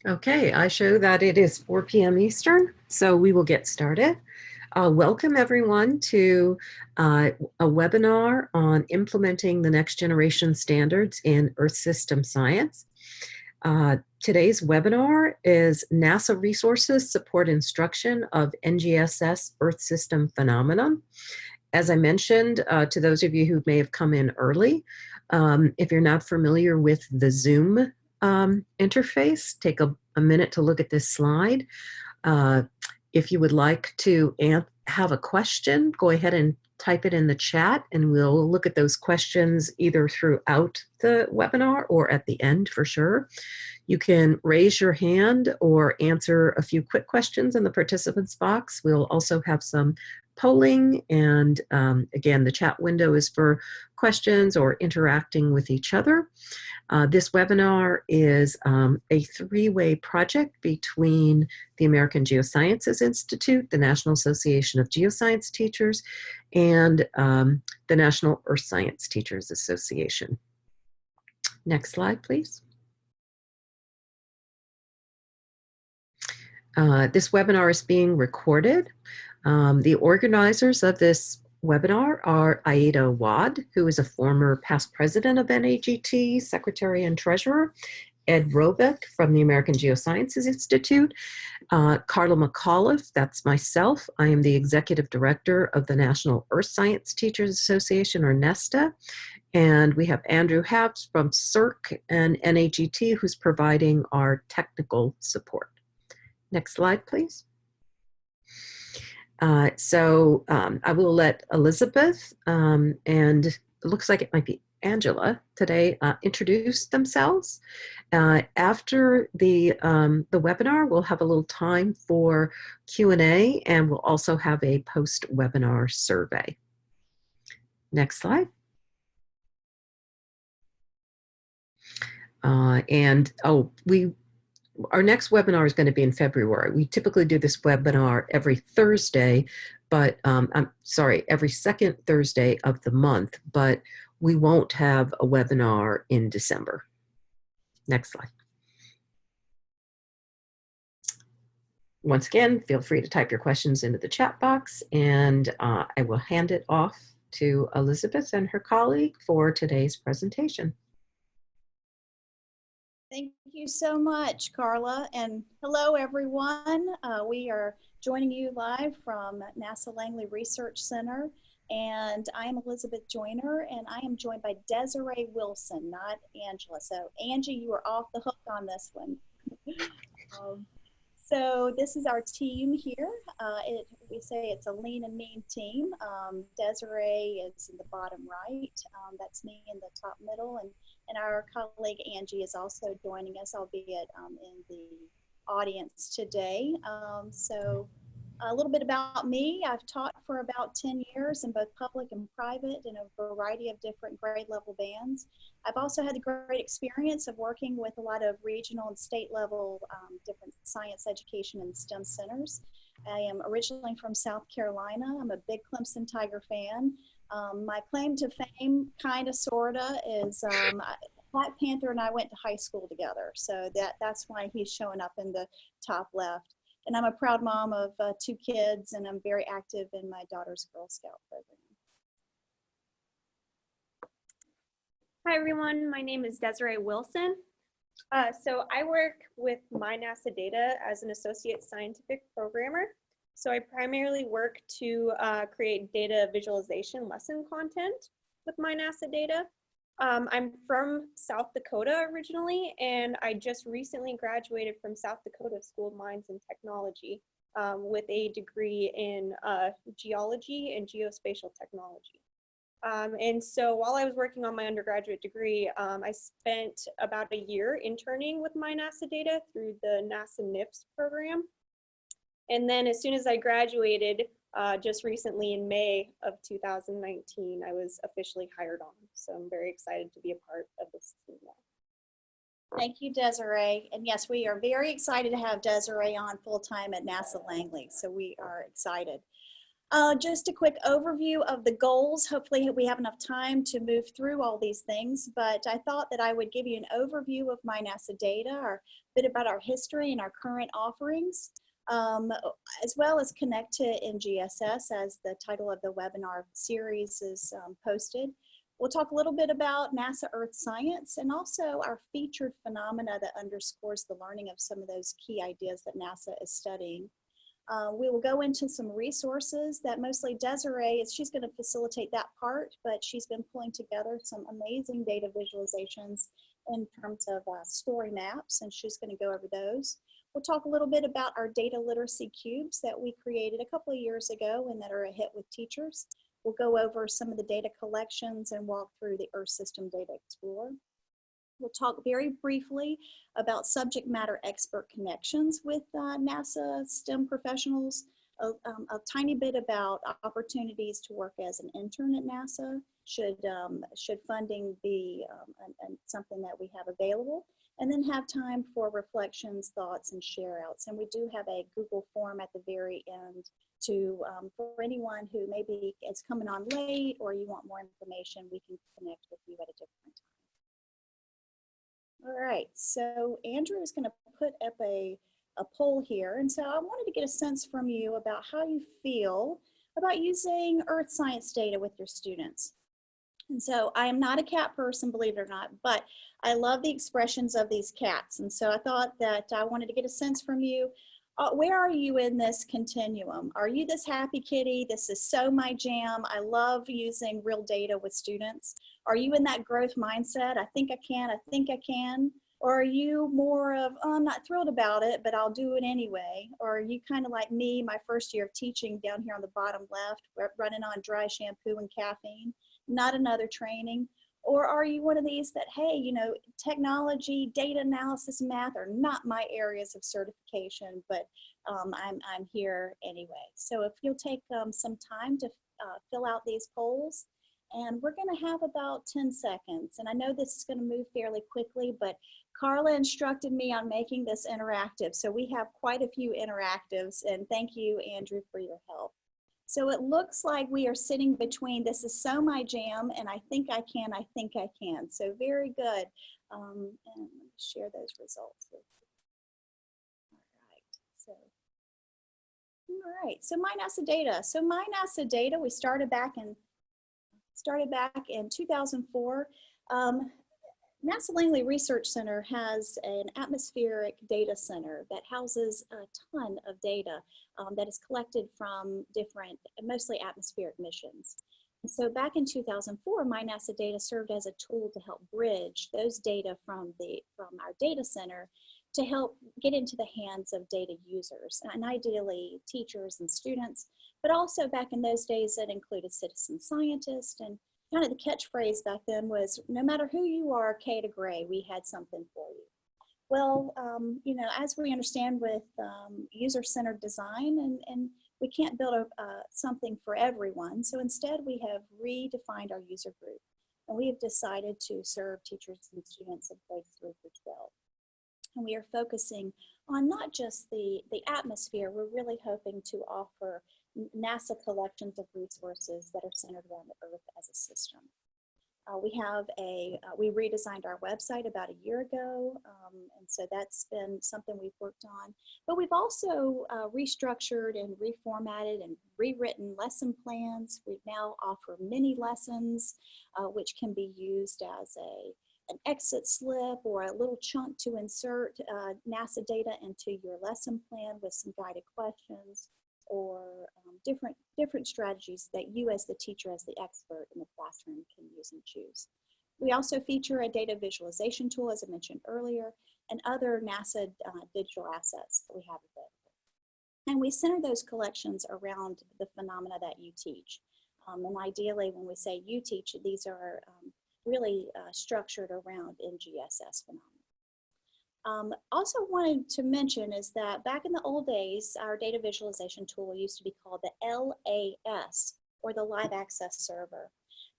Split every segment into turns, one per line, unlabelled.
Okay, I show that it is 4 p.m. Eastern, so we will get started. Welcome everyone to a webinar on implementing the next generation standards in Earth System science. Today's webinar is NASA resources support instruction of NGSS Earth System phenomenon. As I mentioned, to those of you who may have come in early, if you're not familiar with the Zoom interface, take a minute to look at this slide. If you would like to have a question, go ahead and type it in the chat, and we'll look at those questions either throughout the webinar or at the end for sure. You can raise your hand or answer a few quick questions in the participants box. We'll also have some polling, and again, the chat window is for questions or interacting with each other. This webinar is a three-way project between the American Geosciences Institute, the National Association of Geoscience Teachers, and the National Earth Science Teachers Association. Next slide, please. This webinar is being recorded. The organizers of this webinar are Aida Wad, who is a former past president of NAGT, secretary and treasurer, Ed Robeck from the American Geosciences Institute, Carla McAuliffe, that's myself. I am the executive director of the National Earth Science Teachers Association, or NESTA, and we have Andrew Haps from CERC and NAGT, who's providing our technical support. Next slide, please. I will let Elizabeth and it looks like it might be Angela today introduce themselves. After the webinar, we'll have a little time for Q&A, and we'll also have a post-webinar survey. Next slide. Our next webinar is going to be in February. We typically do this webinar every Thursday, but I'm sorry, every second Thursday of the month, but we won't have a webinar in December. Next slide. Once again, feel free to type your questions into the chat box, and I will hand it off to Elizabeth and her colleague for today's presentation.
Thank you so much, Carla, and hello everyone. We are joining you live from NASA Langley Research Center, and I am Elizabeth Joyner, and I am joined by Desiree Wilson, not Angela. So Angie, you are off the hook on this one. So this is our team here. We say it's a lean and mean team. Desiree is in the bottom right. That's me in the top middle, and our colleague Angie is also joining us, albeit in the audience today. So a little bit about me. I've taught for about 10 years in both public and private in a variety of different grade level bands. I've also had the great experience of working with a lot of regional and state level different science education and STEM centers. I am originally from South Carolina. I'm a big Clemson Tiger fan. My claim to fame, kind of, sorta, is Black Panther and I went to high school together. So that's why he's showing up in the top left. And I'm a proud mom of 2 kids, and I'm very active in my daughter's Girl Scout program.
Hi everyone, my name is Desiree Wilson. So I work with My NASA Data as an associate scientific programmer. So I primarily work to create data visualization lesson content with My NASA Data. I'm from South Dakota originally, and I just recently graduated from South Dakota School of Mines and Technology with a degree in geology and geospatial technology. And so while I was working on my undergraduate degree, I spent about a year interning with My NASA Data through the NASA NIPS program. And then as soon as I graduated, just recently in May of 2019, I was officially hired on. So I'm very excited to be a part of this team now.
Thank you, Desiree. And yes, we are very excited to have Desiree on full-time at NASA Langley. So we are excited. Just a quick overview of the goals. Hopefully we have enough time to move through all these things, but I thought that I would give you an overview of my NASA data, or a bit about our history and our current offerings, as well as connect to NGSS as the title of the webinar series is posted. We'll talk a little bit about NASA Earth Science and also our featured phenomena that underscores the learning of some of those key ideas that NASA is studying. We will go into some resources that mostly Desiree she's going to facilitate that part, but she's been pulling together some amazing data visualizations in terms of story maps, and she's going to go over those. We'll talk a little bit about our data literacy cubes that we created a couple of years ago and that are a hit with teachers. We'll go over some of the data collections and walk through the Earth System Data Explorer. We'll talk very briefly about subject matter expert connections with NASA STEM professionals, a tiny bit about opportunities to work as an intern at NASA, should funding be something that we have available, and then have time for reflections, thoughts, and share outs. And we do have a Google form at the very end to, for anyone who maybe is coming on late or you want more information, we can connect with you at a different time. All right, so Andrew is going to put up a poll here. And so I wanted to get a sense from you about how you feel about using earth science data with your students. And so I am not a cat person, believe it or not, but I love the expressions of these cats. And so I thought that I wanted to get a sense from you. Where are you in this continuum? Are you this happy kitty? This is so my jam. I love using real data with students. Are you in that growth mindset? I think I can, I think I can. Or are you more of, oh, I'm not thrilled about it, but I'll do it anyway? Or are you kind of like me, my first year of teaching down here on the bottom left, running on dry shampoo and caffeine, not another training? Or are you one of these that, hey, you know, technology, data analysis, math are not my areas of certification, but I'm here anyway. So if you'll take some time to fill out these polls, and we're going to have about 10 seconds. And I know this is going to move fairly quickly, but Carla instructed me on making this interactive. So we have quite a few interactives, and thank you, Andrew, for your help. So it looks like we are sitting between this is so my jam and I think I can, I think I can. So very good. And let me share those results with you. All right, so my NASA data. So my NASA data, we started back in 2004. NASA Langley Research Center has an atmospheric data center that houses a ton of data that is collected from different, mostly atmospheric missions. And so back in 2004, my NASA data served as a tool to help bridge those data from our data center to help get into the hands of data users, and ideally teachers and students, but also back in those days that included citizen scientists. And kind of the catchphrase back then was, no matter who you are, K to gray, we had something for you. Well, you know, as we understand with user-centered design, and we can't build something for everyone, so instead we have redefined our user group, and we have decided to serve teachers and students in grades 3 through 12. And we are focusing on not just the atmosphere, we're really hoping to offer NASA collections of resources that are centered around the Earth as a system. We redesigned our website about a year ago, and so that's been something we've worked on. But we've also restructured and reformatted and rewritten lesson plans. We now offer mini lessons, which can be used as an exit slip or a little chunk to insert NASA data into your lesson plan with some guided questions, or different strategies that you as the teacher, as the expert in the classroom, can use and choose. We also feature a data visualization tool, as I mentioned earlier, and other NASA digital assets that we have available. And we center those collections around the phenomena that you teach. And ideally, when we say you teach, these are really structured around NGSS phenomena. Also wanted to mention is that back in the old days, our data visualization tool used to be called the LAS, or the Live Access Server.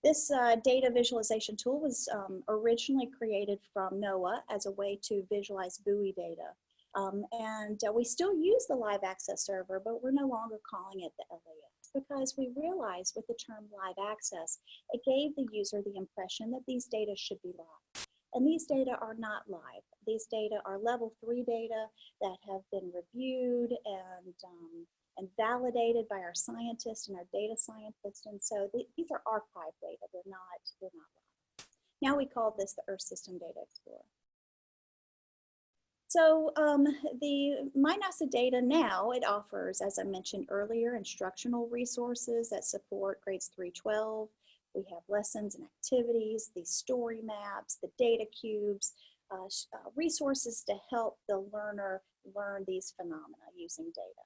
This data visualization tool was originally created from NOAA as a way to visualize buoy data. And we still use the Live Access Server, but we're no longer calling it the LAS. It's because we realized with the term live access, it gave the user the impression that these data should be live. And these data are not live. These data are level 3 data that have been reviewed and validated by our scientists and our data scientists. And so these are archive data. They're not live. Now we call this the Earth System Data Explorer. So the MyNASA data now, it offers, as I mentioned earlier, instructional resources that support grades 3-12. We have lessons and activities, the story maps, the data cubes, resources to help the learner learn these phenomena using data.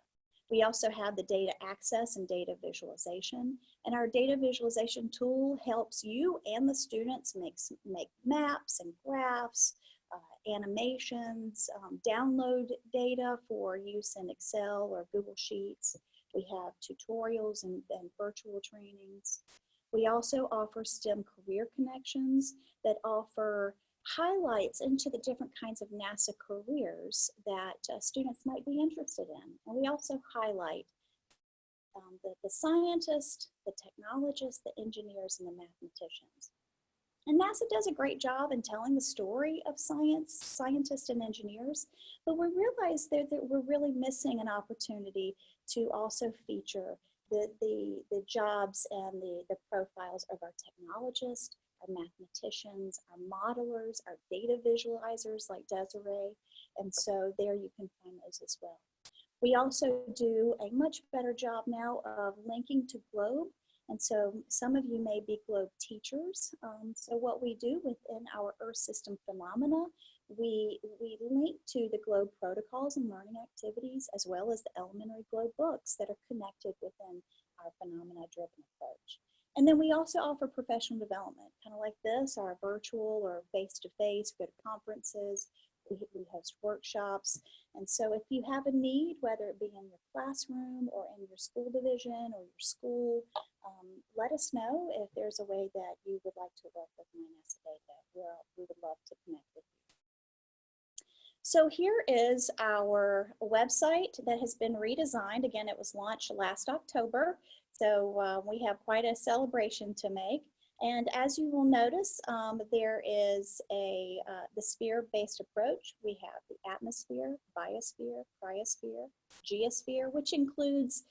We also have the data access and data visualization. And our data visualization tool helps you and the students make maps and graphs, animations, download data for use in Excel or Google Sheets. We have tutorials and virtual trainings. We also offer STEM career connections that offer highlights into the different kinds of NASA careers that students might be interested in. And we also highlight the scientists, the technologists, the engineers, and the mathematicians. And NASA does a great job in telling the story of science, scientists and engineers, but we realize that we're really missing an opportunity to also feature the jobs and the profiles of our technologists, our mathematicians, our modelers, our data visualizers like Desiree, and so there you can find those as well. We also do a much better job now of linking to GLOBE. And so some of you may be GLOBE teachers. So what we do within our Earth System phenomena, we link to the GLOBE protocols and learning activities, as well as the elementary GLOBE books that are connected within our phenomena-driven approach. And then we also offer professional development, kind of like this, our virtual or face-to-face, go to conferences, we host workshops. And so if you have a need, whether it be in your classroom or in your school division or your school, let us know if there's a way that you would like to work with MyNASA data. We would love to connect with you. So here is our website that has been redesigned. Again, it was launched last October. So we have quite a celebration to make. And as you will notice, there is the sphere-based approach. We have the atmosphere, biosphere, cryosphere, geosphere, which includes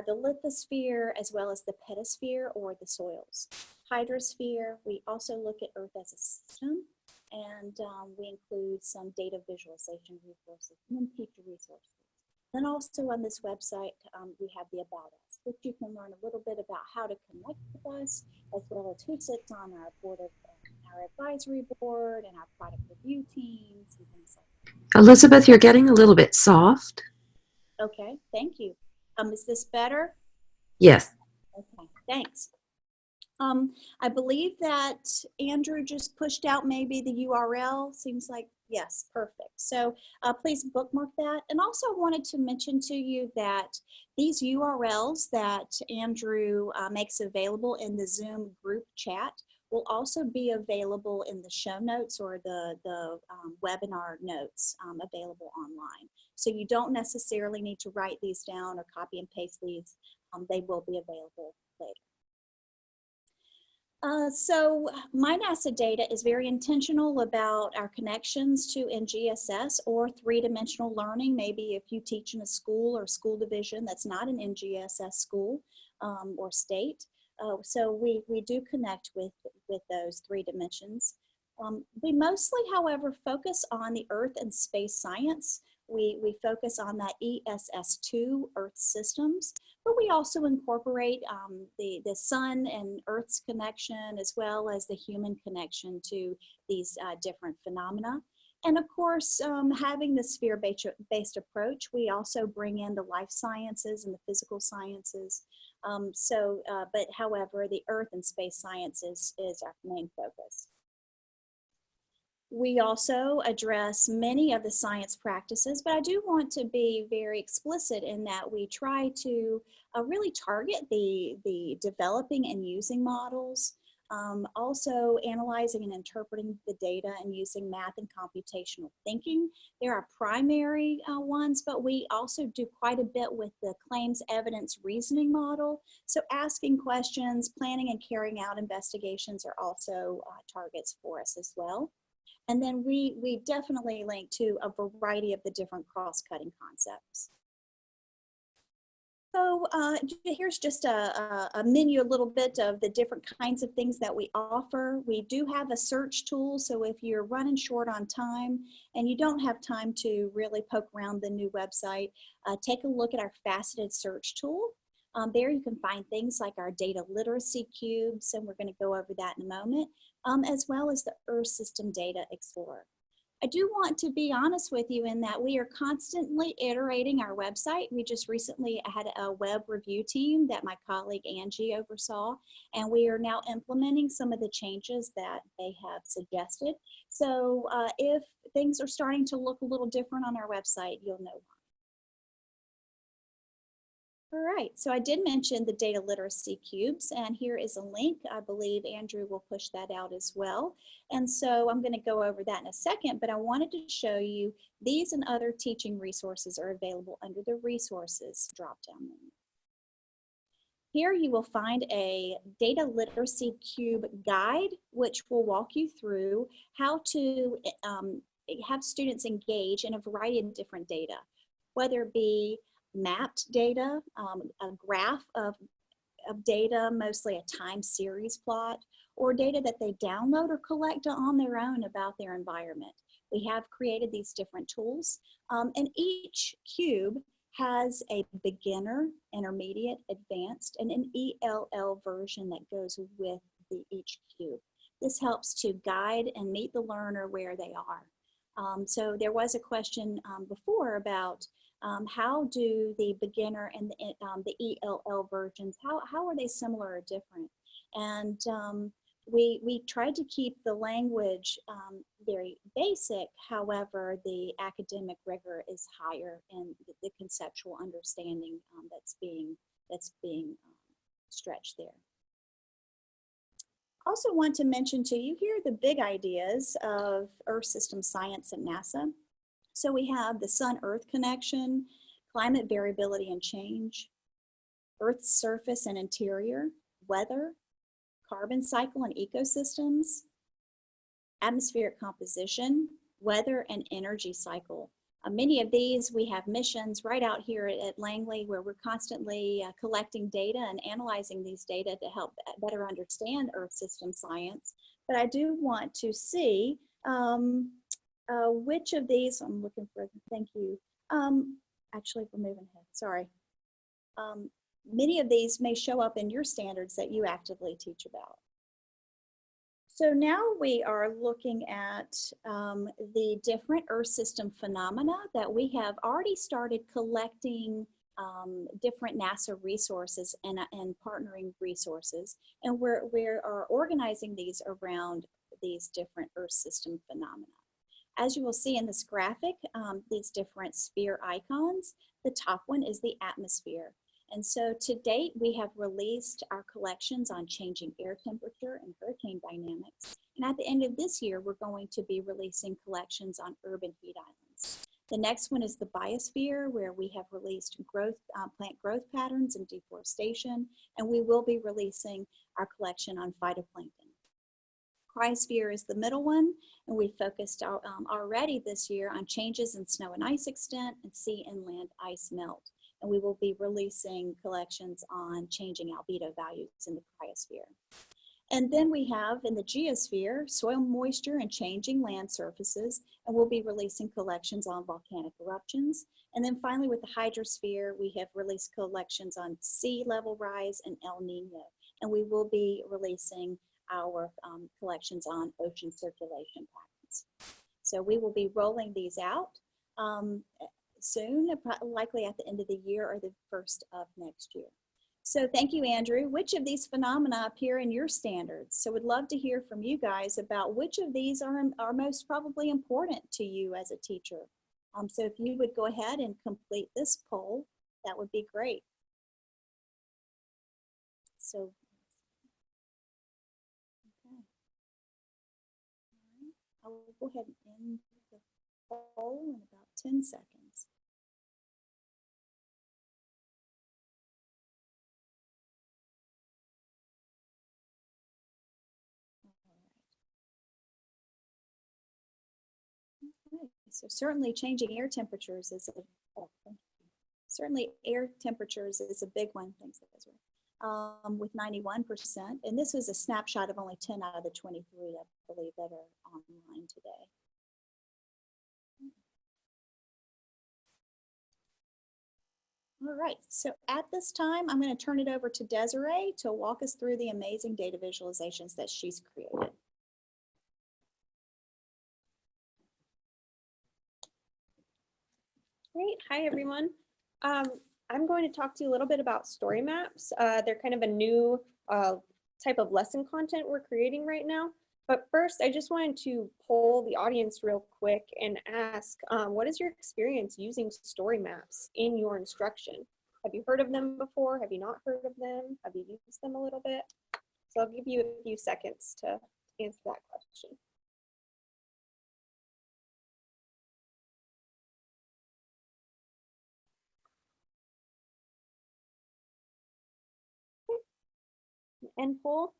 the lithosphere as well as the pedosphere or the soils. Hydrosphere, we also look at Earth as a system, and we include some data visualization resources and then future resources. Then also on this website, we have the About Us, which you can learn a little bit about how to connect with us, as well as who sits on our board of our advisory board and our product review teams and things like that.
Elizabeth, you're getting a little bit soft.
Okay, thank you. Is this better?
Yes.
Okay, thanks. I believe that Andrew just pushed out maybe the URL. Seems like, yes, perfect. So please bookmark that. And also wanted to mention to you that these URLs that Andrew makes available in the Zoom group chat will also be available in the show notes or the webinar notes available online. So you don't necessarily need to write these down or copy and paste these. They will be available later. So MyNASA data is very intentional about our connections to NGSS or three-dimensional learning. Maybe if you teach in a school or school division that's not an NGSS school or state. So we do connect with those 3 dimensions. We mostly, however, focus on the Earth and space science. We focus on that ESS2 Earth systems, but we also incorporate the sun and Earth's connection as well as the human connection to these different phenomena. And of course, having the sphere-based approach, we also bring in the life sciences and the physical sciences. But however, the Earth and space science is our main focus. We also address many of the science practices, but I do want to be very explicit in that we try to really target the developing and using models. Also analyzing and interpreting the data and using math and computational thinking. There are primary ones, but we also do quite a bit with the claims evidence reasoning model. So asking questions, planning and carrying out investigations are also targets for us as well. And then we definitely link to a variety of the different cross-cutting concepts. So here's just a menu, a little bit of the different kinds of things that we offer. We do have a search tool, so if you're running short on time and you don't have time to really poke around the new website, take a look at our faceted search tool. There you can find things like our data literacy cubes, and we're going to go over that in a moment, as well as the Earth System Data Explorer. I do want to be honest with you in that we are constantly iterating our website. We just recently had a web review team that my colleague Angie oversaw, and we are now implementing some of the changes that they have suggested. So if things are starting to look a little different on our website, you'll know why. All right, so I did mention the data literacy cubes, and here is a link. I believe Andrew will push that out as well. And so I'm going to go over that in a second, but I wanted to show you these and other teaching resources are available under the resources drop-down menu. Here you will find a data literacy cube guide, which will walk you through how to have students engage in a variety of different data, whether it be mapped data, a graph of data, mostly a time series plot, or data that they download or collect on their own about their environment. We have created these different tools, and each cube has a beginner, intermediate, advanced, and an ELL version that goes with each cube. This helps to guide and meet the learner where they are. So there was a question before about how do the beginner and the ELL versions, how are they similar or different? And we tried to keep the language very basic. However, the academic rigor is higher in the conceptual understanding that's being stretched there. Also want to mention to you here the big ideas of Earth System Science at NASA. So we have the Sun-Earth connection, climate variability and change, Earth's surface and interior, weather, carbon cycle and ecosystems, atmospheric composition, weather and energy cycle. Many of these, we have missions right out here at Langley where we're constantly collecting data and analyzing these data to help better understand Earth system science. But I do want to see which of these, I'm looking for, thank you. Actually, we're moving ahead, sorry. Many of these may show up in your standards that you actively teach about. So now we are looking at the different Earth system phenomena that we have already started collecting different NASA resources and partnering resources. And we are organizing these around these different Earth system phenomena. As you will see in this graphic, these different sphere icons, the top one is the atmosphere. And so to date, we have released our collections on changing air temperature and hurricane dynamics. And at the end of this year, we're going to be releasing collections on urban heat islands. The next one is the biosphere, where we have released plant growth patterns and deforestation, and we will be releasing our collection on phytoplankton. Cryosphere is the middle one, and we focused already this year on changes in snow and ice extent and sea and land ice melt. And we will be releasing collections on changing albedo values in the cryosphere. And then we have in the geosphere, soil moisture and changing land surfaces, and we'll be releasing collections on volcanic eruptions. And then finally with the hydrosphere, we have released collections on sea level rise and El Nino. And we will be releasing our collections on ocean circulation patterns. So we will be rolling these out soon, likely at the end of the year or the first of next year. So thank you, Andrew. Which of these phenomena appear in your standards? So we'd love to hear from you guys about which of these are most probably important to you as a teacher. So if you would go ahead and complete this poll, that would be great. So go ahead and end the poll in about 10 seconds. Okay. So certainly changing air temperatures is a big one. Thanks, Ezra. With 91%, and this was a snapshot of only 10 out of the 23, I believe, that are online today. All right, so at this time, I'm going to turn it over to Desiree to walk us through the amazing data visualizations that she's created.
Great. Hi, everyone. I'm going to talk to you a little bit about story maps. They're kind of a new type of lesson content we're creating right now. But first, I just wanted to poll the audience real quick and ask, what is your experience using story maps in your instruction? Have you heard of them before? Have you not heard of them? Have you used them a little bit? So I'll give you a few seconds to answer that question. End poll.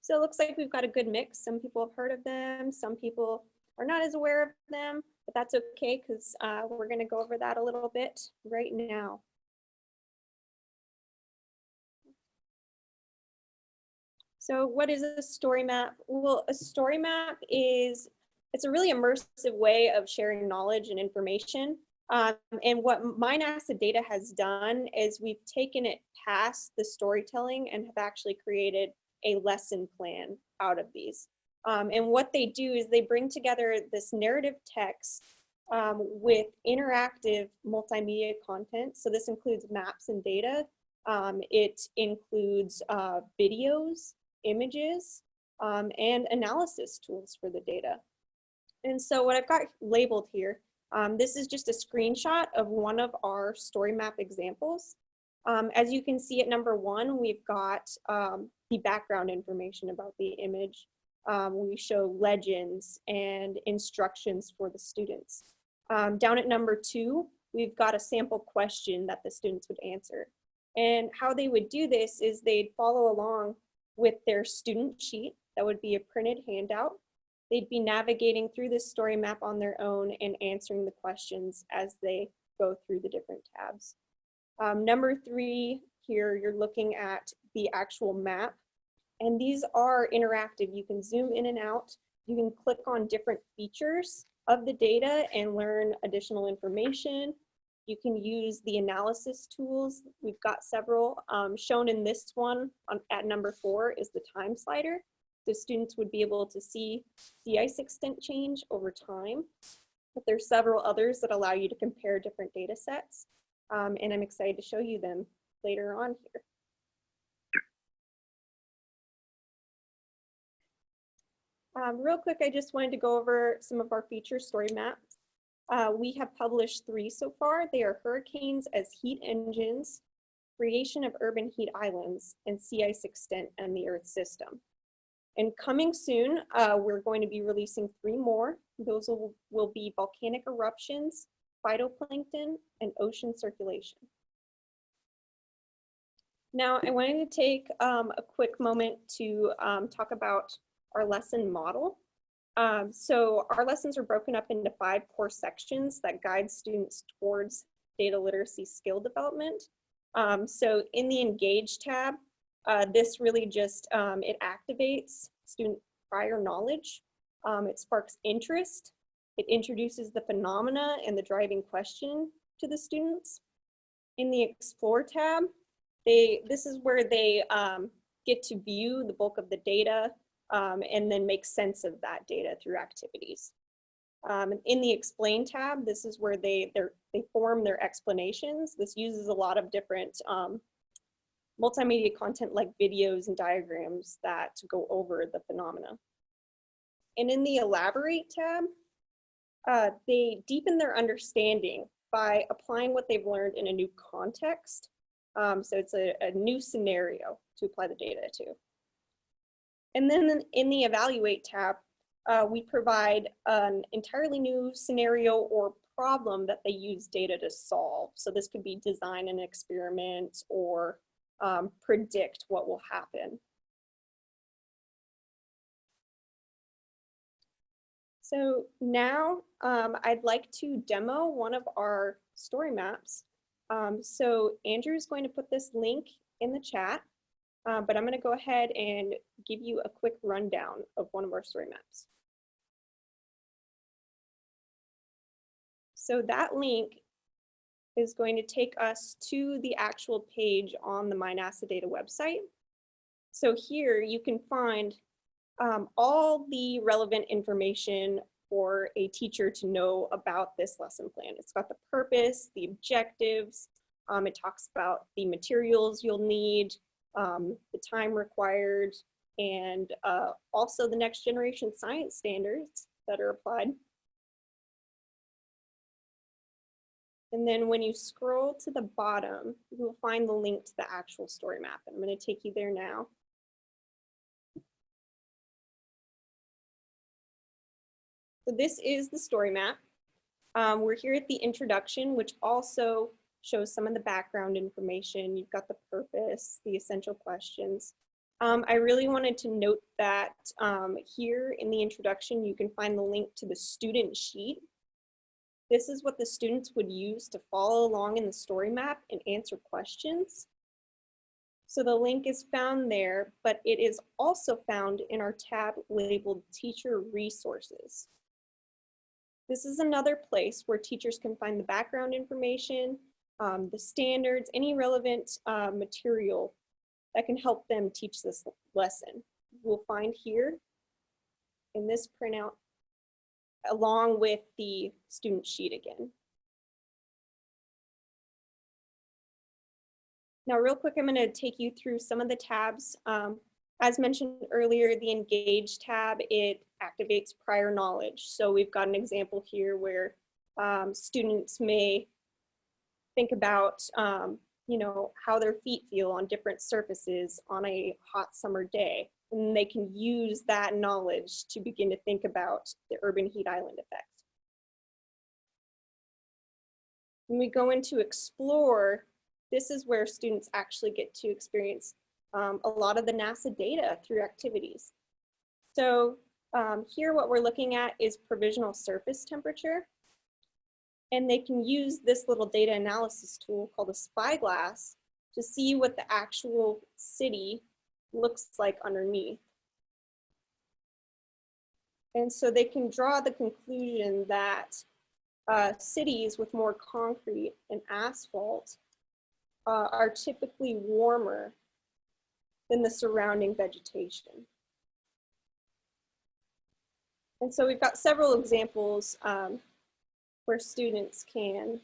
So it looks like we've got a good mix. Some people have heard of them, some people are not as aware of them, but that's okay because we're going to go over that a little bit right now. So what is a story map? Well, a story map it's a really immersive way of sharing knowledge and information. And what My NASA data has done is we've taken it past the storytelling and have actually created a lesson plan out of these. And what they do is they bring together this narrative text with interactive multimedia content. So this includes maps and data. It includes videos, images, and analysis tools for the data. And so what I've got labeled here, this is just a screenshot of one of our story map examples. As you can see at number 1, we've got the background information about the image. We show legends and instructions for the students. Down at number 2, we've got a sample question that the students would answer. And how they would do this is they'd follow along with their student sheet. That would be a printed handout. They'd be navigating through this story map on their own and answering the questions as they go through the different tabs. Number 3 here, you're looking at the actual map. And these are interactive. You can zoom in and out. You can click on different features of the data and learn additional information. You can use the analysis tools. We've got several. Shown in this one at number 4 is the time slider. The students would be able to see sea ice extent change over time. But there's several others that allow you to compare different data sets. And I'm excited to show you them later on here. Real quick, I just wanted to go over some of our feature story maps. We have published 3 so far. They are hurricanes as heat engines, creation of urban heat islands, and sea ice extent and the Earth system. And coming soon, we're going to be releasing 3 more. Those will be volcanic eruptions, phytoplankton, and ocean circulation. Now, I wanted to take a quick moment to talk about our lesson model. So our lessons are broken up into 5 core sections that guide students towards data literacy skill development. So in the Engage tab, this really just, it activates student prior knowledge. It sparks interest. It introduces the phenomena and the driving question to the students. In the Explore tab, this is where they get to view the bulk of the data and then make sense of that data through activities. In the Explain tab, this is where they form their explanations. This uses a lot of different multimedia content like videos and diagrams that go over the phenomena. And in the Elaborate tab, they deepen their understanding by applying what they've learned in a new context. So it's a new scenario to apply the data to. And then in the Evaluate tab, we provide an entirely new scenario or problem that they use data to solve. So this could be design an experiment or predict what will happen. So now I'd like to demo one of our story maps. So Andrew is going to put this link in the chat, but I'm going to go ahead and give you a quick rundown of one of our story maps. So that link is going to take us to the actual page on the My NASA Data website. So here you can find all the relevant information for a teacher to know about this lesson plan. It's got the purpose, the objectives, it talks about the materials you'll need, the time required, and also the next generation science standards that are applied. And then when you scroll to the bottom, you will find the link to the actual story map. And I'm going to take you there now. So this is the story map. We're here at the introduction, which also shows some of the background information. You've got the purpose, the essential questions. I really wanted to note that here in the introduction, you can find the link to the student sheet. This is what the students would use to follow along in the story map and answer questions. So the link is found there, but it is also found in our tab labeled Teacher Resources. This is another place where teachers can find the background information, the standards, any relevant material that can help them teach this lesson. We'll find here in this printout, along with the student sheet again. Now, real quick, I'm going to take you through some of the tabs. As mentioned earlier, the Engage tab, it activates prior knowledge. So we've got an example here where students may think about you know, how their feet feel on different surfaces on a hot summer day. And they can use that knowledge to begin to think about the urban heat island effect. When we go into Explore, this is where students actually get to experience a lot of the NASA data through activities. So here what we're looking at is provisional surface temperature. And they can use this little data analysis tool called a spyglass to see what the actual city looks like underneath. And so they can draw the conclusion that cities with more concrete and asphalt are typically warmer than the surrounding vegetation. And so we've got several examples where students can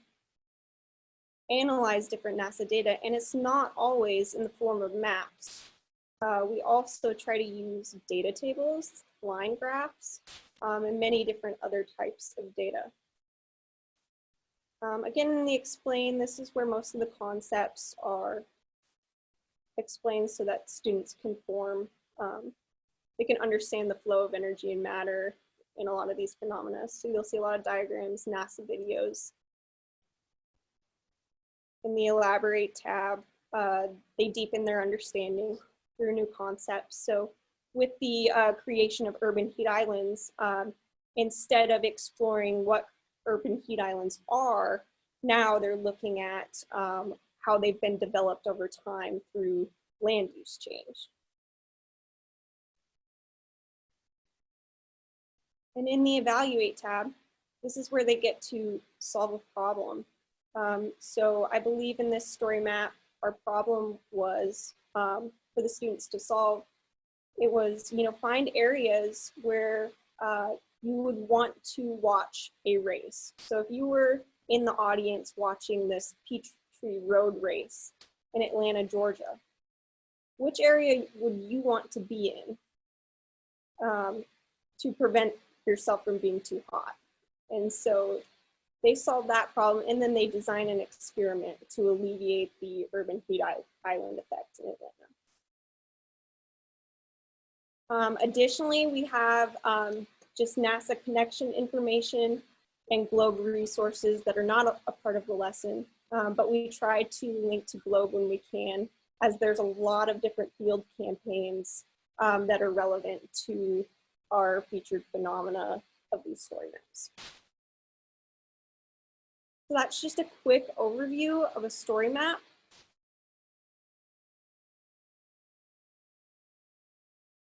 analyze different NASA data, and it's not always in the form of maps. We also try to use data tables, line graphs, and many different other types of data. Again, in the Explain, this is where most of the concepts are explained so that students can form, they can understand the flow of energy and matter in a lot of these phenomena. So you'll see a lot of diagrams, NASA videos. In the Elaborate tab, they deepen their understanding through new concepts. So with the creation of urban heat islands, instead of exploring what urban heat islands are, now they're looking at how they've been developed over time through land use change. And in the Evaluate tab, this is where they get to solve a problem. So I believe in this story map, our problem was for the students to solve. It was, you know, find areas where you would want to watch a race. So if you were in the audience watching this Peachtree Road race in Atlanta, Georgia, which area would you want to be in to prevent yourself from being too hot? And so they solve that problem, and then they design an experiment to alleviate the urban heat island effect in Atlanta. Additionally, we have just NASA connection information and globe resources that are not a part of the lesson, but we try to link to globe when we can, as there's a lot of different field campaigns that are relevant to our featured phenomena of these story maps. So that's just a quick overview of a story map.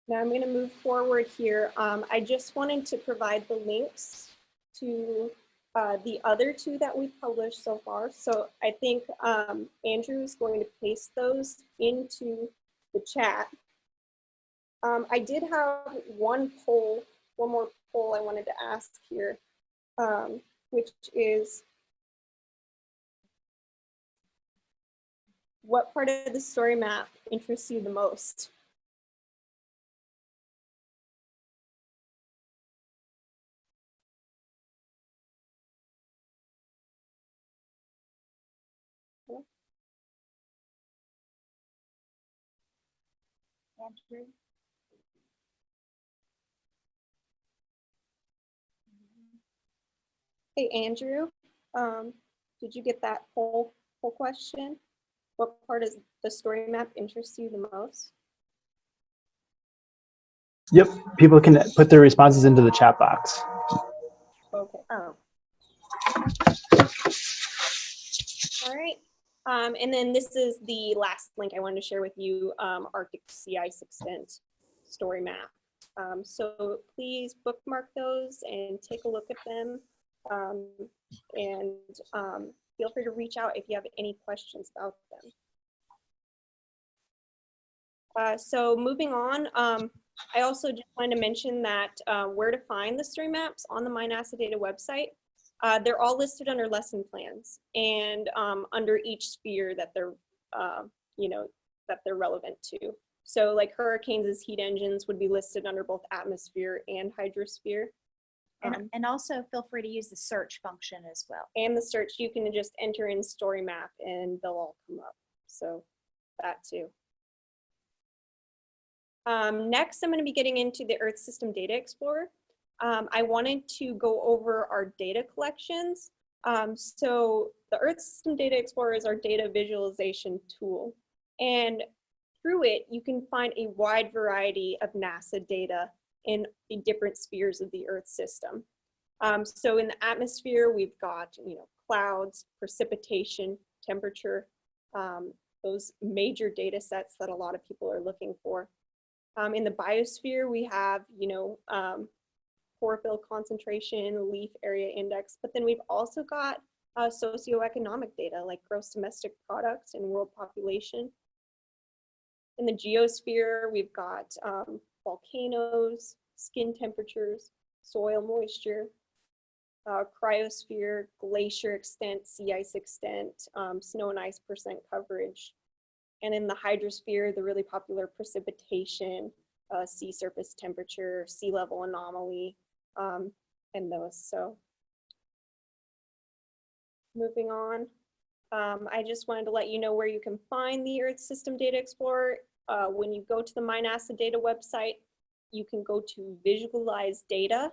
Now I'm going to move forward here. I just wanted to provide the links to the other two that we've published so far. So I think Andrew is going to paste those into the chat. I did have one more poll I wanted to ask here, which is, what part of the story map interests you the most?
Andrew?
Hey, Andrew, did you get that poll question? What part of the story map interests you the most?
Yep, people can put their responses into the chat box.
Okay.
Oh.
All right. And then this is the last link I wanted to share with you, Arctic sea ice extent story map. So please bookmark those and take a look at them. And feel free to reach out if you have any questions about them. So moving on, I also just wanted to mention that where to find the story maps on the MyNASA Data website. They're all listed under lesson plans and under each sphere that they're, that they're relevant to. So like hurricanes as heat engines would be listed under both atmosphere and hydrosphere.
And also feel free to use the search function as well.
And the search, you can just enter in story map and they'll all come up. So that too. Next, I'm going to be getting into the Earth System Data Explorer. I wanted to go over our data collections. So the Earth System Data Explorer is our data visualization tool. And through it, you can find a wide variety of NASA data in the different spheres of the Earth system. So in the atmosphere, we've got clouds, precipitation, temperature, those major data sets that a lot of people are looking for. In the biosphere, we have chlorophyll concentration, leaf area index, but then we've also got socioeconomic data like gross domestic product and world population. In the geosphere, we've got volcanoes, skin temperatures, soil moisture, cryosphere, glacier extent, sea ice extent, snow and ice percent coverage. And in the hydrosphere, the really popular precipitation, sea surface temperature, sea level anomaly, and those. So moving on. I just wanted to let you know where you can find the Earth System Data Explorer. When you go to the MyNASA Data website, you can go to Visualize Data,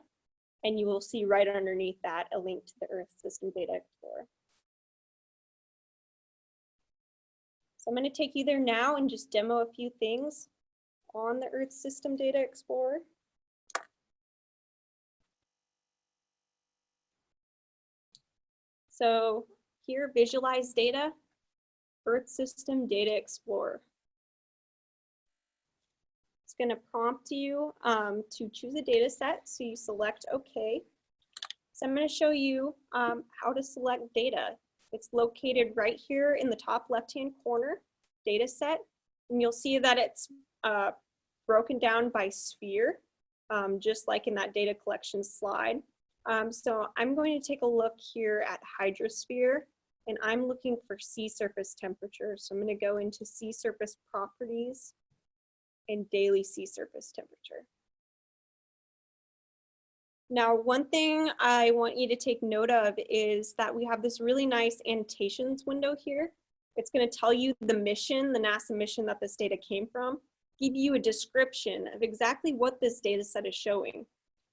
and you will see right underneath that a link to the Earth System Data Explorer. So I'm going to take you there now and just demo a few things on the Earth System Data Explorer. So here, Visualize Data, Earth System Data Explorer. It's going to prompt you to choose a data set, so you select OK. So I'm going to show you how to select data. It's located right here in the top left-hand corner, data set, and you'll see that it's broken down by sphere, just like in that data collection slide. So I'm going to take a look here at hydrosphere, and I'm looking for sea surface temperature. So I'm going to go into sea surface properties and daily sea surface temperature. Now, one thing I want you to take note of is that we have this really nice annotations window here. It's going to tell you the mission, the NASA mission that this data came from. give you a description of exactly what this data set is showing,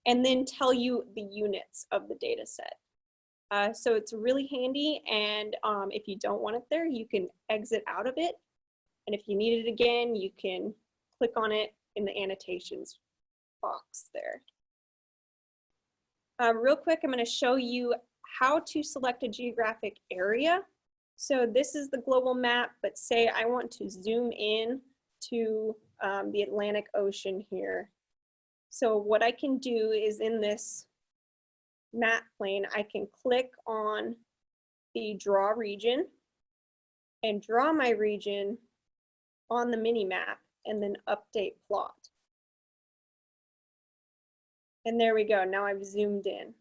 and then tell you the units of the data set. So it's really handy, and if you don't want it there, you can exit out of it. And if you need it again, you can click on it in the annotations box there. Real quick, I'm going to show you how to select a geographic area. So this is the global map, but say I want to zoom in to the Atlantic Ocean here. So what I can do is in this map plane, I can click on the draw region and draw my region on the mini map and then update plot. And there we go, now I've zoomed in.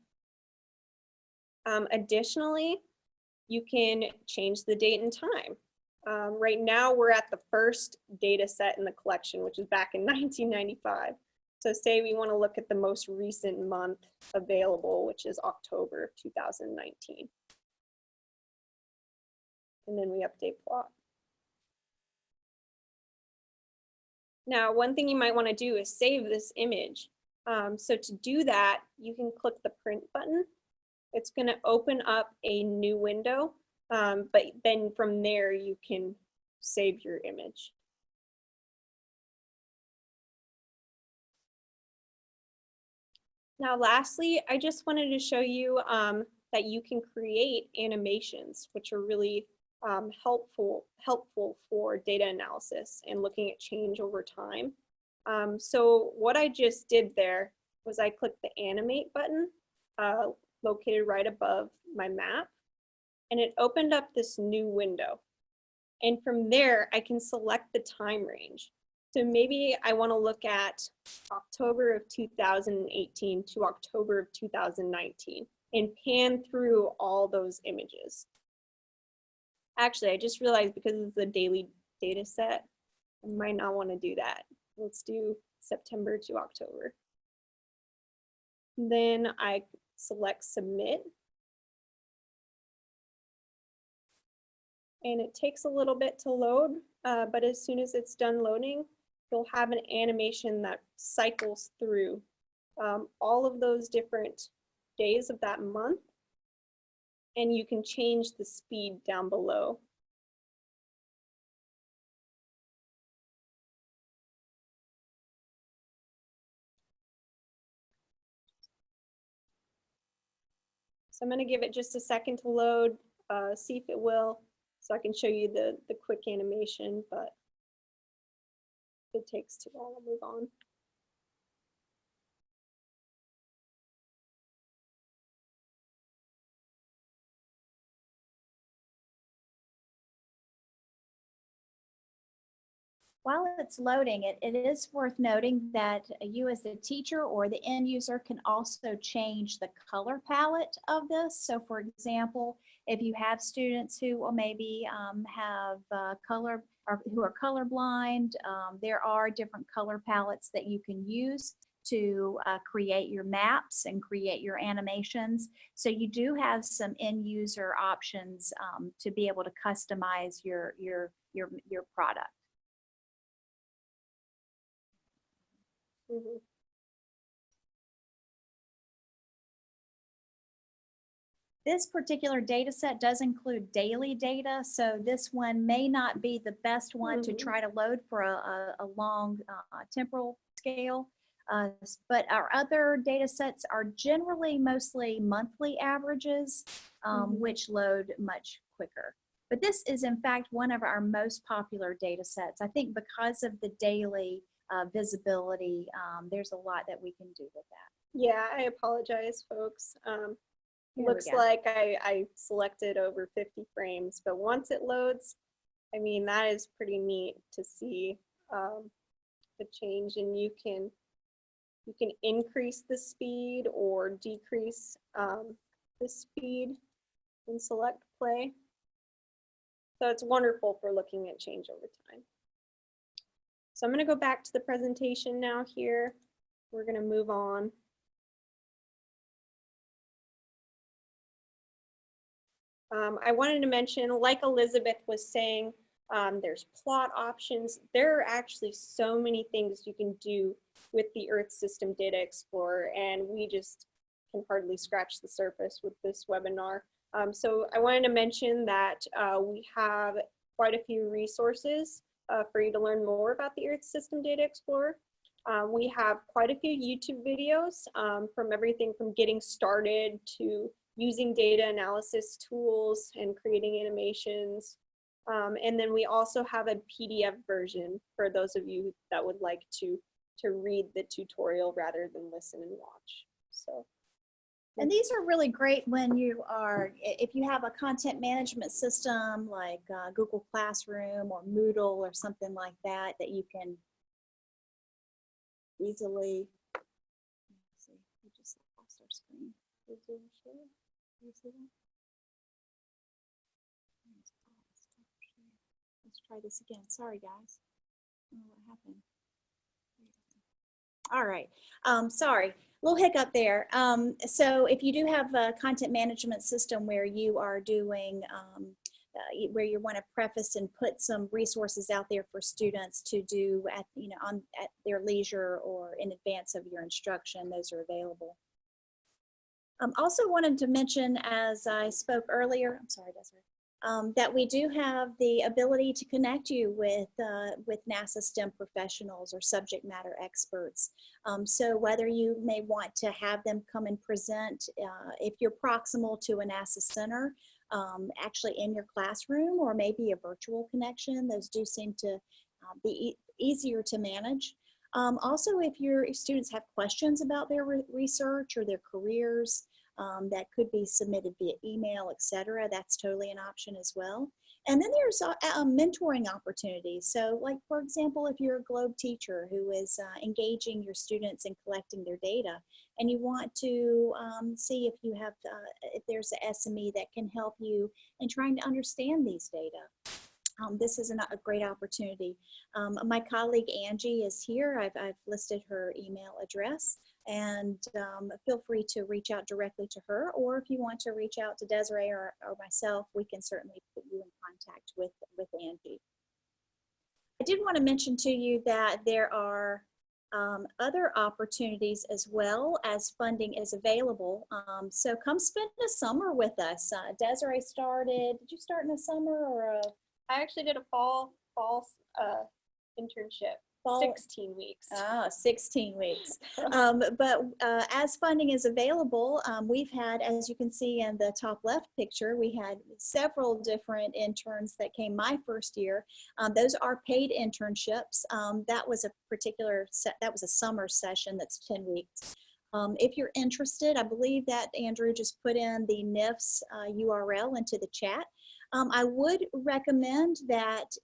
Additionally, you can change the date and time. Right now we're at the first data set in the collection, which is back in 1995. So say we want to look at the most recent month available, which is October of 2019. And then we update plot. Now, one thing you might want to do is save this image. So to do that, you can click the print button. It's going to open up a new window, but then from there you can save your image. Now, lastly, I just wanted to show you that you can create animations, which are really helpful for data analysis and looking at change over time. So what I just did there was I clicked the animate button located right above my map, and it opened up this new window. And from there, I can select the time range. So maybe I want to look at October of 2018 to October of 2019 and pan through all those images. Actually, I just realized because it's a daily data set, I might not want to do that. Let's do September to October. Then I select submit. And it takes a little bit to load, but as soon as it's done loading, you'll have an animation that cycles through all of those different days of that month, and you can change the speed down below. So I'm going to give it just a second to load, see if it will, so I can show you the quick animation, but if it takes too long, I'll move on.
While it's loading, it is worth noting that you as the teacher or the end user can also change the color palette of this. So for example, if you have students who will maybe have color or who are colorblind, there are different color palettes that you can use to create your maps and create your animations. So you do have some end user options to be able to customize your product.
Mm-hmm.
This particular data set does include daily data, so this one may not be the best one to try to load for a long temporal scale. But our other data sets are generally mostly monthly averages, which load much quicker. But this is in fact one of our most popular data sets. I think because of the daily visibility, there's a lot that we can do with that.
Yeah, I apologize, folks. Looks like I selected over 50 frames, but once it loads, I mean, that is pretty neat to see the change, and you can increase the speed or decrease the speed and select play. So it's wonderful for looking at change over time. So I'm going to go back to the presentation now here. We're going to move on. I wanted to mention, like Elizabeth was saying, There's plot options. There are actually so many things you can do with the Earth System Data Explorer, and we just can hardly scratch the surface with this webinar. So I wanted to mention that we have quite a few resources for you to learn more about the Earth System Data Explorer. We have quite a few YouTube videos from everything from getting started to using data analysis tools and creating animations. And then we also have a PDF version for those of you that would like to read the tutorial rather than listen and watch. So.
And these are really great when you are, if you have a content management system like Google Classroom or Moodle or something like that, that you can easily, let's see, we just lost our screen. Let's try this again. Sorry, guys. I don't know what happened. All right. Sorry, little hiccup there. So if you do have a content management system where you are doing, where you want to preface and put some resources out there for students to do at, at their leisure or in advance of your instruction, those are available. Also wanted to mention, as I spoke earlier, I'm sorry, Desiree, that we do have the ability to connect you with NASA STEM professionals or subject matter experts. So whether you may want to have them come and present, if you're proximal to a NASA center, actually in your classroom, or maybe a virtual connection, those do seem to be easier to manage. Also, if your students have questions about their research or their careers, that could be submitted via email, etc. That's totally an option as well. And then there's mentoring opportunities. So like, for example, if you're a Globe teacher who is engaging your students in collecting their data, and you want to see if you have, if there's an SME that can help you in trying to understand these data. This is a great opportunity. My colleague Angie is here. I've listed her email address, and feel free to reach out directly to her, or if you want to reach out to Desiree or myself, we can certainly put you in contact with Angie. I did want to mention to you that there are other opportunities as well as funding is available. So come spend the summer with us. Desiree started, did you start in the summer or a?
I actually did a fall internship, 16 weeks.
16 weeks. But as funding is available, we've had, as you can see in the top left picture, we had several different interns that came my first year. Those are paid internships. That was a summer session that's 10 weeks. If you're interested, I believe that Andrew just put in the NIFS URL into the chat. I would recommend that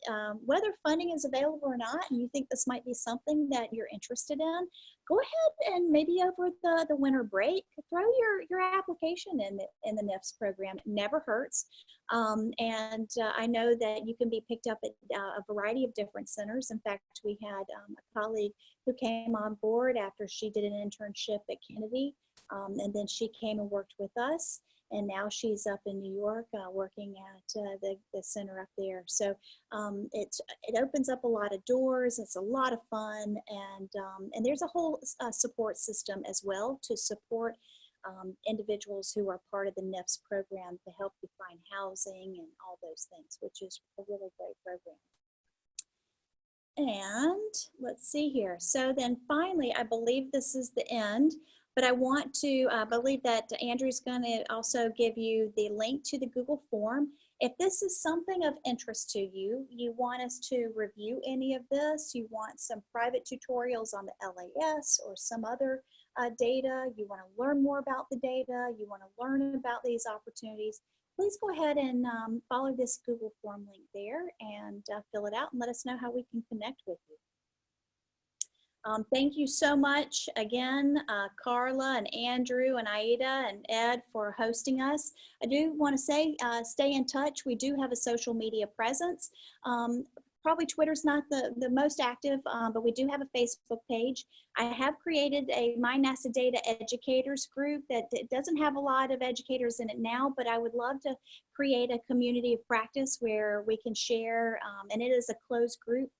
whether funding is available or not, and you think this might be something that you're interested in, go ahead and maybe over the winter break, throw your application in the NIFS program. It never hurts. I know that you can be picked up at a variety of different centers. In fact, we had a colleague who came on board after she did an internship at Kennedy, and then she came and worked with us. And now she's up in New York working at the center up there. So it opens up a lot of doors. It's a lot of fun, and there's a whole support system as well to support individuals who are part of the NIFS program to help you find housing and all those things, which is a really great program. And let's see here. So then finally, I believe this is the end. But I want to, believe that Andrew's going to also give you the link to the Google form. If this is something of interest to you, you want us to review any of this, you want some private tutorials on the LAS or some other data, you want to learn more about the data, you want to learn about these opportunities, please go ahead and follow this Google form link there and fill it out and let us know how we can connect with you. Thank you so much again, Carla and Andrew and Aida and Ed for hosting us. I do want to say, stay in touch. We do have a social media presence. probably Twitter's not the most active, but we do have a Facebook page. I have created a My NASA Data Educators group that doesn't have a lot of educators in it now, but I would love to create a community of practice where we can share, and it is a closed group,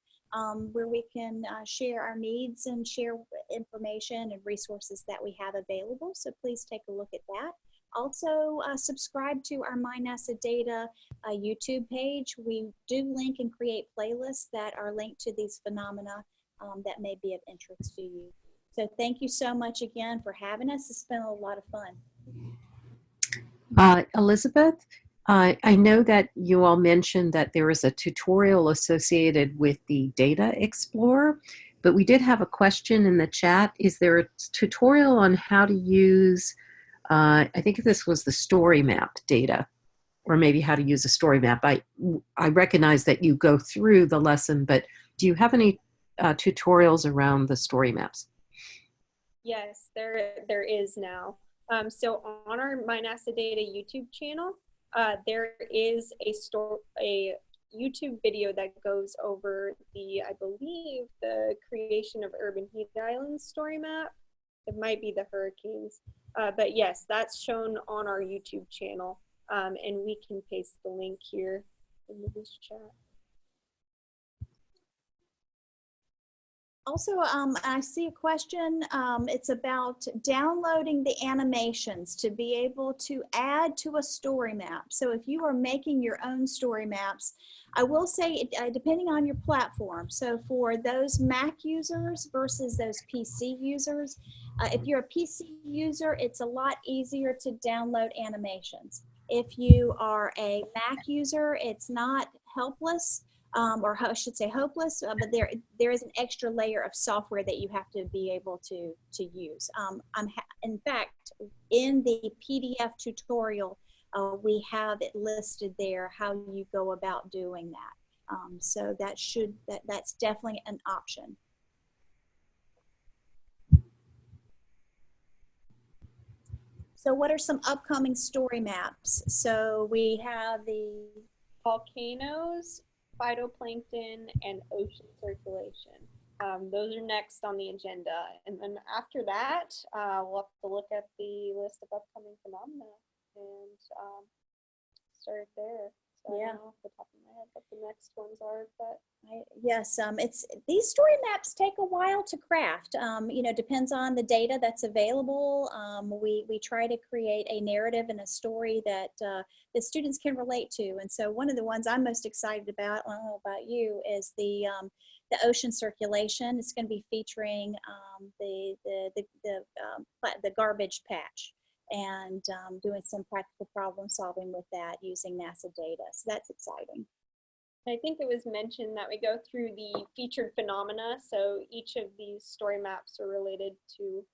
where we can share our needs and share information and resources that we have available. So please take a look at that. Also, subscribe to our My NASA Data YouTube page. We do link and create playlists that are linked to these phenomena that may be of interest to you. So thank you so much again for having us. It's been a lot of fun.
Elizabeth, I know that you all mentioned that there is a tutorial associated with the Data Explorer, but we did have a question in the chat. Is there a tutorial on how to use, I think this was the story map data, or maybe how to use a story map. I recognize that you go through the lesson, but do you have any tutorials around the story maps?
Yes, there is now. So on our My NASA Data YouTube channel, there is a YouTube video that goes over I believe, the creation of urban heat islands story map. It might be the hurricanes, but yes, that's shown on our YouTube channel, and we can paste the link here in this chat.
Also, I see a question. It's about downloading the animations to be able to add to a story map. So if you are making your own story maps, I will say, depending on your platform. So for those Mac users versus those PC users, if you're a PC user, it's a lot easier to download animations. If you are a Mac user, it's not helpless. Or I should say hopeless, but there is an extra layer of software that you have to be able to use. In fact, in the PDF tutorial, we have it listed there how you go about doing that. So that's definitely an option. So what are some upcoming story maps? So we have the
Volcanoes, phytoplankton, and ocean circulation. Those are next on the agenda. And then after that, we'll have to look at the list of upcoming phenomena and start there. So
Yeah.
I don't know off the top of my head what the next ones are, but
yes, these story maps take a while to craft. Depends on the data that's available. We try to create a narrative and a story that the students can relate to. And so one of the ones I'm most excited about, I don't know about you, is the ocean circulation. It's going to be featuring the garbage patch, and doing some practical problem solving with that using NASA data. So that's exciting.
I think it was mentioned that we go through the featured phenomena. So each of these story maps are related to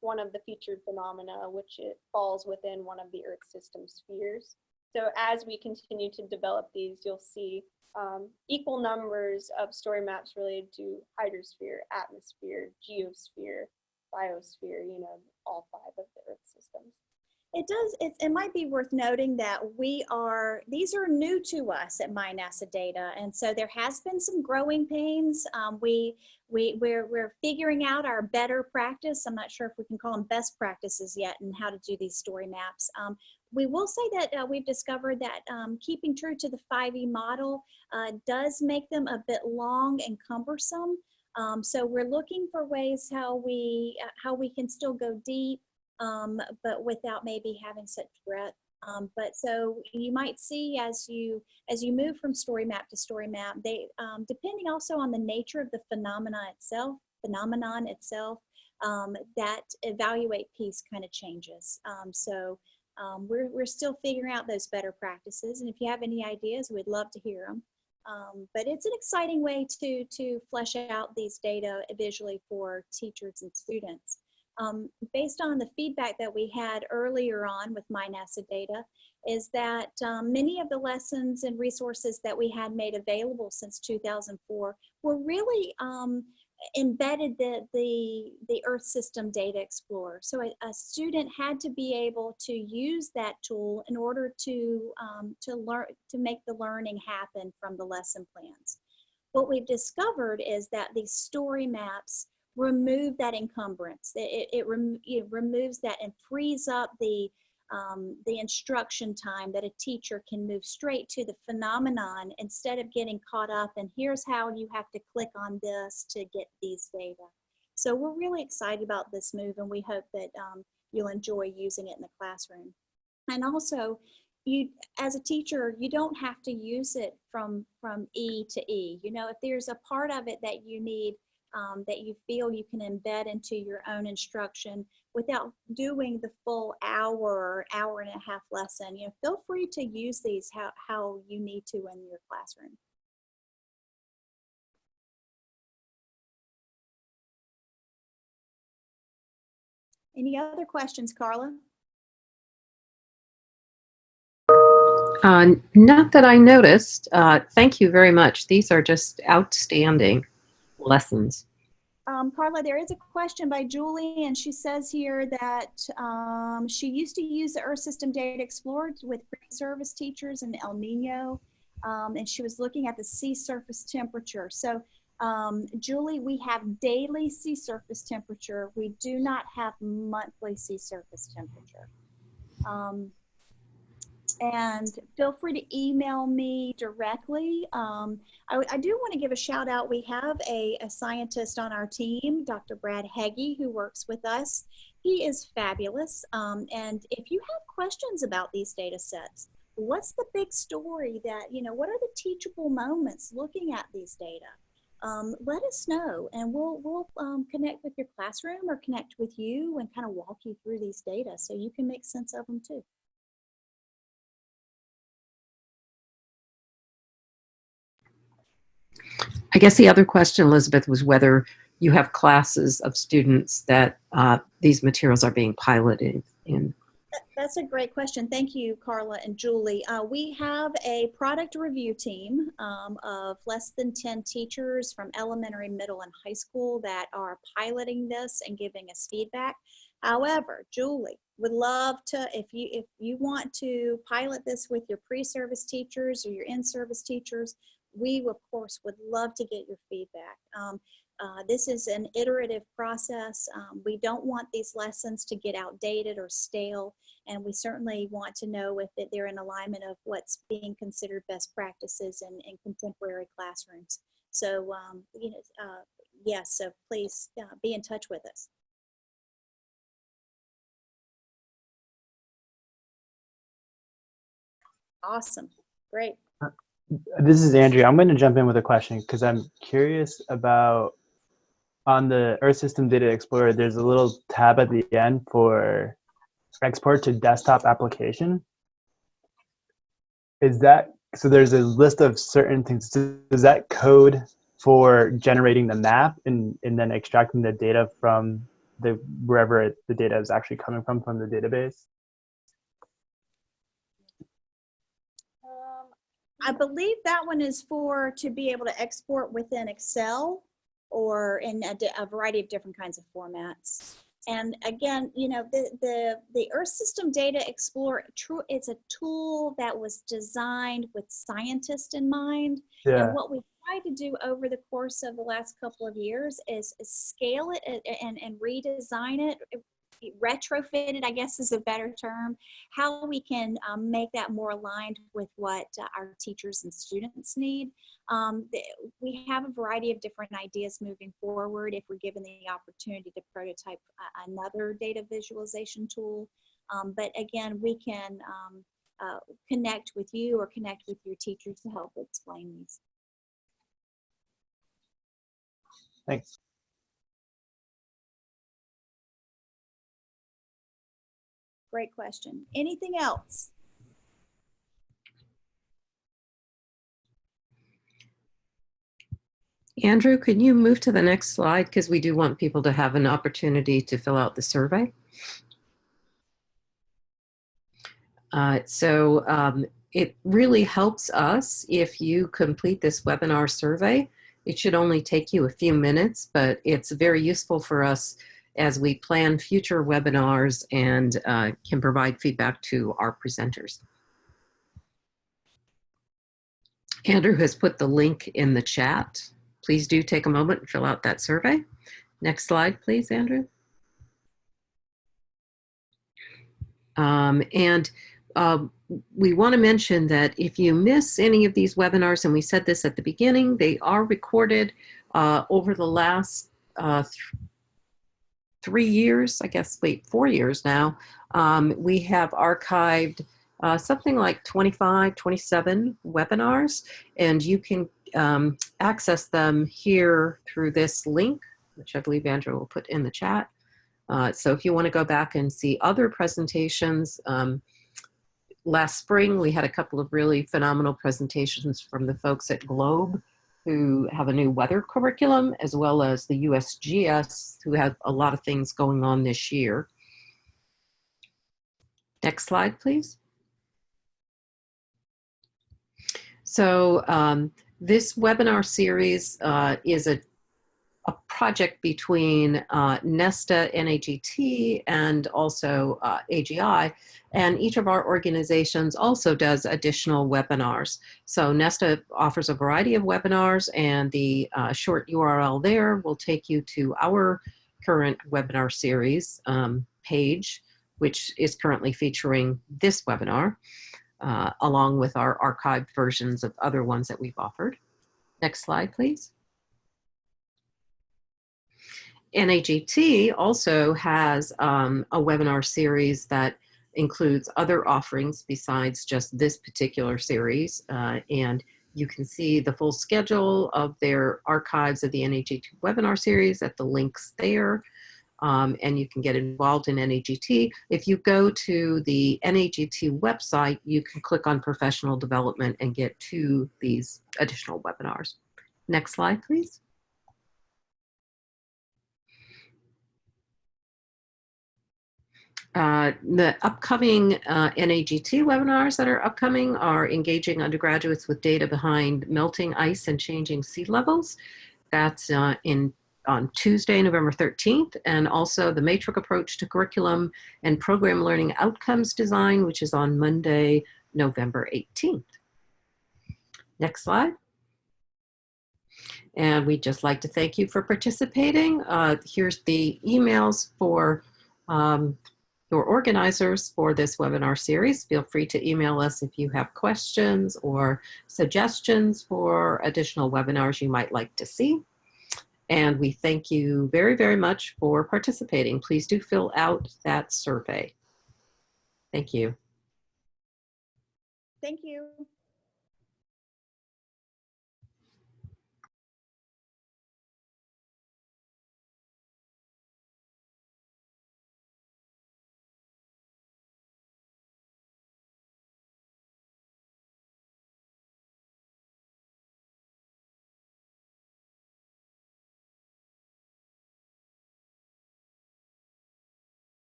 one of the featured phenomena, which it falls within one of the Earth system spheres. So as we continue to develop these, you'll see equal numbers of story maps related to hydrosphere, atmosphere, geosphere, biosphere, all 5 of the Earth systems.
It might be worth noting that these are new to us at My NASA Data, and so there has been some growing pains. We're figuring out our better practice. I'm not sure if we can call them best practices yet in how to do these story maps. We will say that we've discovered that keeping true to the 5E model does make them a bit long and cumbersome. So we're looking for ways how we can still go deep, but without maybe having such breadth. But so you might see as you move from story map to story map, they depending also on the nature of the phenomenon itself, that evaluate piece kind of changes. We're still figuring out those better practices, and if you have any ideas, we'd love to hear them. But it's an exciting way to flesh out these data visually for teachers and students. Based on the feedback that we had earlier on with My NASA Data, is that many of the lessons and resources that we had made available since 2004 were really embedded the Earth System Data Explorer. So a student had to be able to use that tool in order to learn, to make the learning happen from the lesson plans. what we've discovered is that these story maps remove that encumbrance. It removes that and frees up the instruction time, that a teacher can move straight to the phenomenon instead of getting caught up and here's how you have to click on this to get these data. So we're really excited about this move, and we hope that you'll enjoy using it in the classroom. And also, you, as a teacher, you don't have to use it from E to E. You know, if there's a part of it that you need, that you feel you can embed into your own instruction without doing the full hour and a half lesson, you know, feel free to use these how you need to in your classroom. Any other questions, Carla?
Not that I noticed. Thank you very much. These are just outstanding lessons.
Carla, there is a question by Julie, and she says here that she used to use the Earth System Data Explorer with pre-service teachers in El Nino, and she was looking at the sea surface temperature. So, Julie, we have daily sea surface temperature. We do not have monthly sea surface temperature. And feel free to email me directly. I do want to give a shout out. We have a scientist on our team, Dr. Brad Heggie, who works with us. He is fabulous. And if you have questions about these data sets, what's the big story that, you know, what are the teachable moments looking at these data? Let us know, and we'll connect with your classroom or connect with you and kind of walk you through these data so you can make sense of them too.
I guess the other question, Elizabeth, was whether you have classes of students that these materials are being piloted in.
That's a great question. Thank you, Carla and Julie. We have a product review team of less than 10 teachers from elementary, middle, and high school that are piloting this and giving us feedback. However, Julie would love to, if you want to pilot this with your pre-service teachers or your in-service teachers, we, of course, would love to get your feedback. This is an iterative process. We don't want these lessons to get outdated or stale, and we certainly want to know if they're in alignment of what's being considered best practices in contemporary classrooms. So, you know, yes, so please be in touch with us. Awesome, great.
This is Andrew. I'm going to jump in with a question because I'm curious about, on the Earth System Data Explorer, there's a little tab at the end for export to desktop application. Is that, so there's a list of certain things. Is that code for generating the map and then extracting the data from wherever the data is actually coming from the database?
I believe that one is to be able to export within Excel or in a variety of different kinds of formats. And again, you know, the Earth System Data Explorer, it's a tool that was designed with scientists in mind.
Yeah.
And what we tried to do over the course of the last couple of years is scale it and redesign it, retrofit it, I guess is a better term, how we can make that more aligned with what our teachers and students need. We have a variety of different ideas moving forward if we're given the opportunity to prototype another data visualization tool. But again, we can connect with you or connect with your teachers to help explain these.
Thanks.
Great question. Anything else?
Andrew, could you move to the next slide? Because we do want people to have an opportunity to fill out the survey. It really helps us if you complete this webinar survey. It should only take you a few minutes, but it's very useful for us as we plan future webinars and can provide feedback to our presenters. Andrew has put the link in the chat. Please do take a moment and fill out that survey. Next slide, please, Andrew. We want to mention that if you miss any of these webinars, and we said this at the beginning, they are recorded over the last 3 years, I guess, 4 years now. We have archived something like 25, 27 webinars, and you can access them here through this link, which I believe Andrew will put in the chat. So if you want to go back and see other presentations, last spring we had a couple of really phenomenal presentations from the folks at Globe, who have a new weather curriculum, as well as the USGS, who have a lot of things going on this year. Next slide, please. So this webinar series is a project between NESTA, NAGT, and also AGI, and each of our organizations also does additional webinars. So NESTA offers a variety of webinars, and the short URL there will take you to our current webinar series page, which is currently featuring this webinar, along with our archived versions of other ones that we've offered. Next slide, please. NAGT also has a webinar series that includes other offerings besides just this particular series, and you can see the full schedule of their archives of the NAGT webinar series at the links there, and you can get involved in NAGT. If you go to the NAGT website, you can click on professional development and get to these additional webinars. Next slide, please. The upcoming NAGT webinars that are upcoming are engaging undergraduates with data behind melting ice and changing sea levels. That's on Tuesday, November 13th, and also the matrix approach to curriculum and program learning outcomes design, which is on Monday, November 18th. Next slide. And we'd just like to thank you for participating. Here's the emails for your organizers for this webinar series. Feel free to email us if you have questions or suggestions for additional webinars you might like to see. And we thank you very, very much for participating. Please do fill out that survey. Thank you.
Thank you.